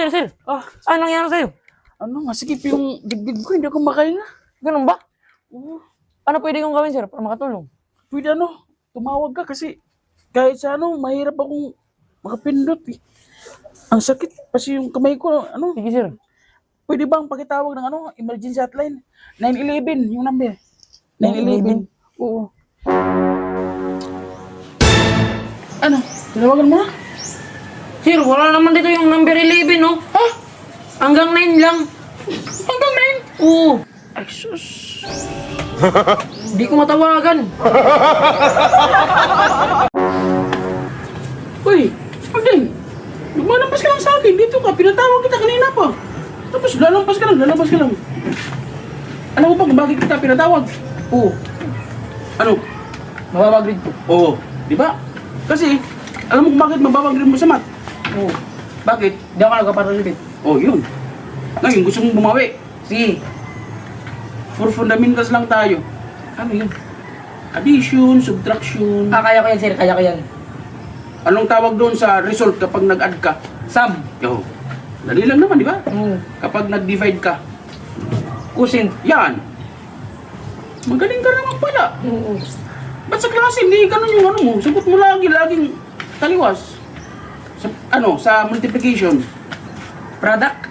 sir. Ano nangyari sa'yo? Ano, masikip yung dibdib ko, hindi ako makahinga. Ganun ba? Oo. Ano pwede kong gawin, sir, para makatulong? Pwede tumawag ka kasi kahit sa mahirap akong makapindot eh. Ang sakit, kasi yung kamay ko, Sige, sir. pwede bang pakitawag ng emergency hotline? 911, yung number. 911. Oo. Ano, tinawagan mo na? Sir, wala naman dito yung number 11, no? Ha? Hanggang 9 lang. Hanggang 9? Oo. Ay, sus. Hindi ko matawagan. Uy, Magdeng, lumalabas ka lang sa akin. Dito ka, pinatawag kita kanina pa. Tapos lalampas ka lang. Alam mo ba kung bakit kita pinatawag? Oo. Ano? Mababag rin ko. Oo, di ba? Kasi, alam mo kung bakit mababang rin mo sa mat? Oo. Bakit? Hindi ako nagkaparalipit. Oh, yun. Ngayon, gusto mong bumawi. Sige. For fundamentals lang tayo. Ano yun? Addition, subtraction. Kaya ko yan, sir. Kaya ko yan. Anong tawag doon sa result kapag nag-add ka? Sum. Yo. Dali lang naman, di ba? Oo. Kapag nag-divide ka. Kusin. Yan. Magaling ka naman pala. Oo. Ba't sa klase, hindi ganun yung mo? Sagot mo laging taliwas. Sa multiplication. Product.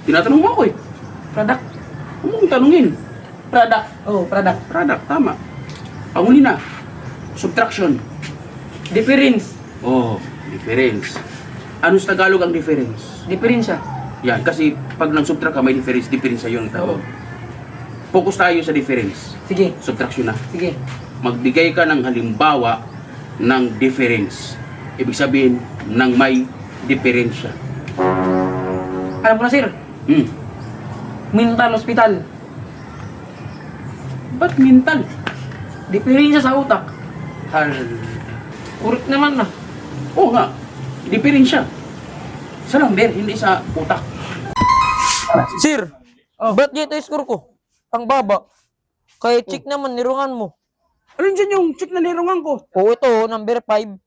Tinatanong mo ako eh. Product. Huwag mong tanungin. Product. Oo, product. Product, tama. Panguli na. Subtraction. Difference. Oh, difference. Ano sa Tagalog ang difference? Diferensya. Yan, kasi pag nang-subtract ka, may difference. Difference yun ang tawag. Oo. Focus tayo sa difference. Sige. Subtraction na. Sige. Magbigay ka ng halimbawa ng difference. Ibig sabihin, ng may diferensya. Alam ko na, sir. Mental hospital. Ba't mental? Diferensya sa utak. Correct naman na. Oo nga, diferensya. Sa number, hindi sa utak. Sir, ba't dito yung score ko? Ang baba. Kaya check naman, nirungan mo. Alin dyan yung check na nirungan ko? Oo, ito, number 5.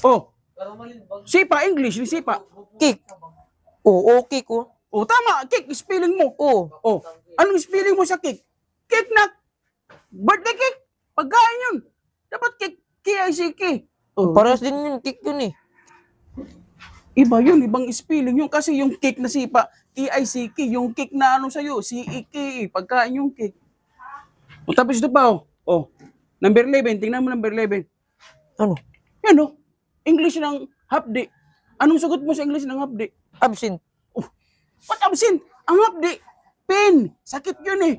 Oh. Sipa, English, ni sipa. Kick. Oo, okay ko. Oh, tama, kick, spelling mo. Oo. Oh, anong spelling mo sa cake? Cake na, birthday cake, pagkain yun. Dapat cake, K-I-C-K. Oh. Paras din yun, kick yun eh. Iba yun, ibang spelling yun. Kasi yung cake na sipa, K-I-C-K. Yung cake na sa'yo, C-E-K. Pagkain yung cake. O, tapos ito pa, oh. Number 11, tingnan mo number 11. Ano? Yan, English ng half day. Anong sagot mo sa English ng half day? Absent. What absent? Ang half day, pain. Sakit yun eh.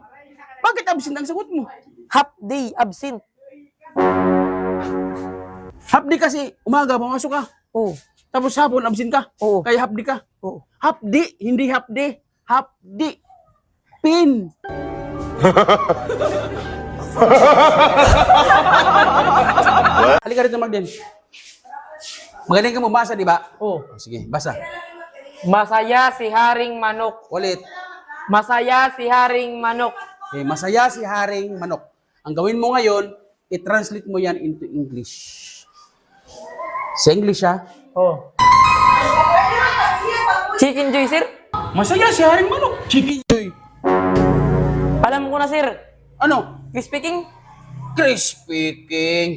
Bakit absent ang sagot mo? Half day, absent. Half day kasi umaga, pumasok ka. Oo. Tapos hapon, absent ka. Oo. Kaya half day ka. Oo. Half day, hindi half day. Half day. Pain. Halika rito, Magden. Magaling ka basa, di ba? Oo. Sige, basa. Masaya si Haring Manok. Ulit. Masaya si Haring Manok. Okay, masaya si Haring Manok. Ang gawin mo ngayon, i-translate mo yan into English. Sa English, ha? Oo. Chicken Joy, sir. Masaya si Haring Manok. Chicken Joy. Alam ko na, sir. Ano? Crispy King. Crispy King.